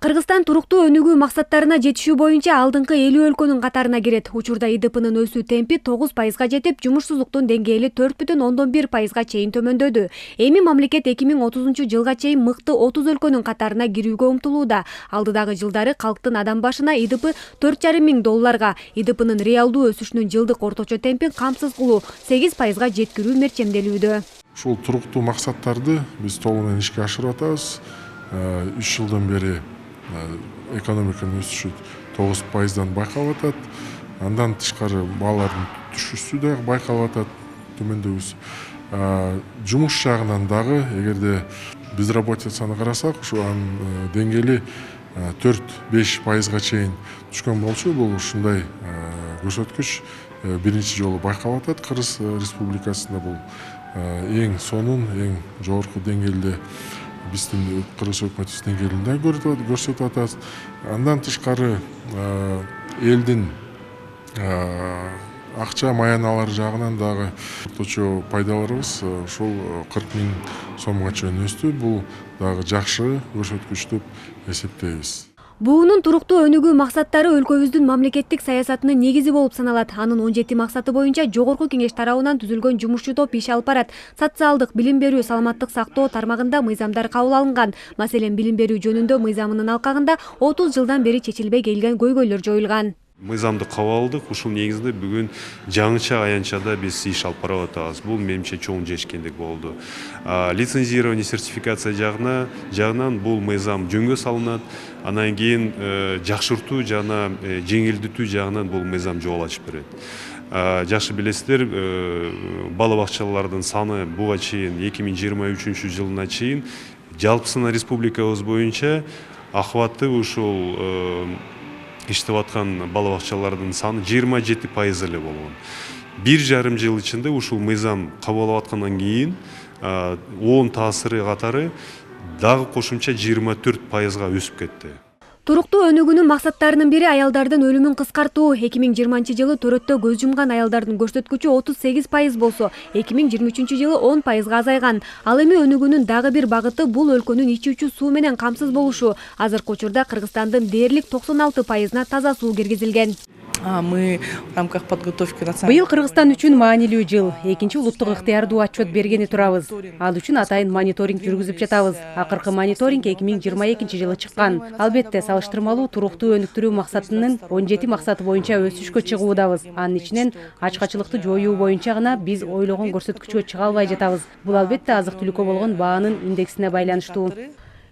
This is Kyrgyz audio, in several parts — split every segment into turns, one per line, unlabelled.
Кыргызстан туруктуу өнүгүү максаттарына жетишүү боюнча алдыңкы 50 өлкөнүн катарына кирет. Учурда ИДПнын өсүү темпи 9%га жетип, жумушсуздуктун деңгээли 4,1%га чейин төмөндөдү. Эми мамлекет 2030 жылга чейин мыкты 30 өлкөнүн катарына кирүүгө умтулууда. Алдыдагы жылдары калктын адам башына ИДП $4,500, ИДПнын реалдуу өсүшүнүн жылдык орточо темпин камсыз кылуу 8%га жеткирүү мерчемделүүдө.
Ушул туруктуу максаттарды биз толугу ишке ашырып атабыз. 3 жылдан бери экономиканын өсүшү 9%дан байкалып атат. Андан тышкары баалардын түшүүсү да байкалып атат, төмөндөбүз. Жумуш жагынан дагы эгерде безработицаны карасак, ушу анын деңгээли 4-5%га чейин түшкөн болчу. Бул ушундай көрсөткүч биринчи жолу байкалып атат Кыргыз Республикасында. Бул эң сонун, эң жогорку деңгээлде биздин Кыргыз өкмөтүбүздүн деңгээлинде көрсөтүп атабыз. Андан тышкары элдин акча маяналары жагынан дагы орточо пайдаларыбыз ушул 40 000 сомго чейин өстү. Бул дагы жакшы көрсөткүч деп эсептейбиз.
Буунун туруктуу өнүгүү максаттары өлкөбүздүн мамлекеттик саясатынын негизи болуп саналат. Анын 17 максаты боюнча Жогорку Кеңеш тарабынан түзүлгөн жумушчу топ иш алып барат. Социалдык, билим берүү, саламаттык сактоо тармагында мыйзамдар кабыл алынган. Маселен, билим берүү жөнүндө мыйзамынын алкагында 30 жылдан бери чечилбей келген көйгөйлөр жоюлган.
Мыйзамды кабыл алдык. Ушул негизинде бүгүн жаңыча аянтчада биз иш алып барып атабыз. Бул менимче чоң жетишкендик болду. Лицензирование, сертификация жагынан бул мыйзам жөнгө салынат. Анан кийин жакшыртуу жана жеңилдетүү жагынан бул мыйзам жол ачып берет. Жакшы билесиздер, бала бакчалардын саны буга чейин 2023 жылына чейин жалпысына республикабыз боюнча ахваты ушул иштеп аткан бала бакчалардын саны 27% эле болгон. 1,5 жыл ичинде ушул мыйзам кабыл алып аткандан кийин оң таасиры катары дагы кошумча 24%га өсүп кетти.
Туруктуу өнүгүүнүн максаттарынын бири аялдардын өлүмүн кыскартуу. 2020 жылы төрөттө көз жумган аялдардын көрсөткүчү 38% болсо, 2023 жылы 10%га азайган. Ал эми өнүгүүнүн дагы бир багыты бул өлкөнүн ичүүчү суу менен камсыз болушу. Азыркы учурда Кыргызстандын дээрлик 96%-на таза суу киргизилген.
Мы в рамках подготовки
Быйыл Кыргызстан үчүн маанилүү жыл. Экинчи улуттук ыктыярдуу отчет бергени турабыз. Ал үчүн атайын мониторинг жүргүзүп жатабыз. Акыркы мониторинг 2022 жылы чыккан. Албетте, салыштырмалуу туруктуу өнүктүрүү максатынын 17 максаты боюнча өсүшкө чыгуудабыз. Анын ичинен ачкачылыкты жоюу боюнча гана биз ойлогон көрсөткүчкө чыга албай жатабыз. Бул албетте азык-түлүккө болгон баанын индексине байланыштуу.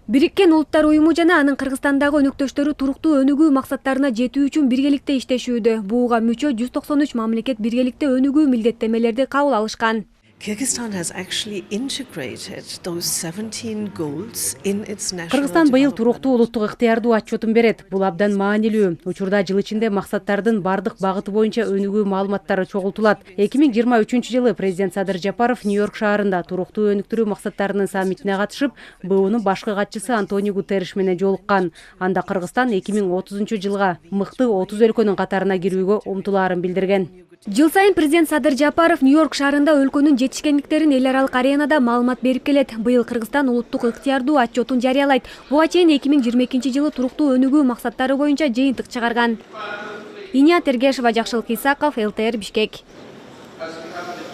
Бириккен Улуттар уюму жана анын Кыргызстандагы өнөктөштөрү туруктуу өнүгүү максаттарына жетүү үчүн биргеликте иштешүүдө. Буга мүчө 193 мамлекет биргеликте өнүгүү милдеттемелерди кабыл алышкан.
Кыргызстан быйыл туруктуу улуттук ыктыярдуу отчетун берет. Бул абдан маанилүү. Учурда жыл ичинде максаттардын бардык багыты боюнча өнүгүү маалыматтары чогултулат. 2023 жылы президент Садыр Жапаров Нью-Йорк шаарында туруктуу өнүктүрүү максаттарынын саммитине катышып, БУнун башкы катчысы Антонио Гутерриш менен жолуккан. Анда Кыргызстан 2030 жылга мыкты 30 өлкөнүн катарына кирүүгө умтулаарын билдирген.
Жыл сайын президент Садыр Жапаров Нью-Йорк шаарында өлкөнүн жетишкендиктерин эл аралык аренада маалымат берип келет. Быйыл Кыргызстан улуттук ыктыярдуу отчетун жарыялайт. Буга чейин 2022 жылы туруктуу өнүгүү максаттары боюнча жыйынтык чыгарган. Иния Тергешова, Жакшылык Исаков, ЛТР, Бишкек.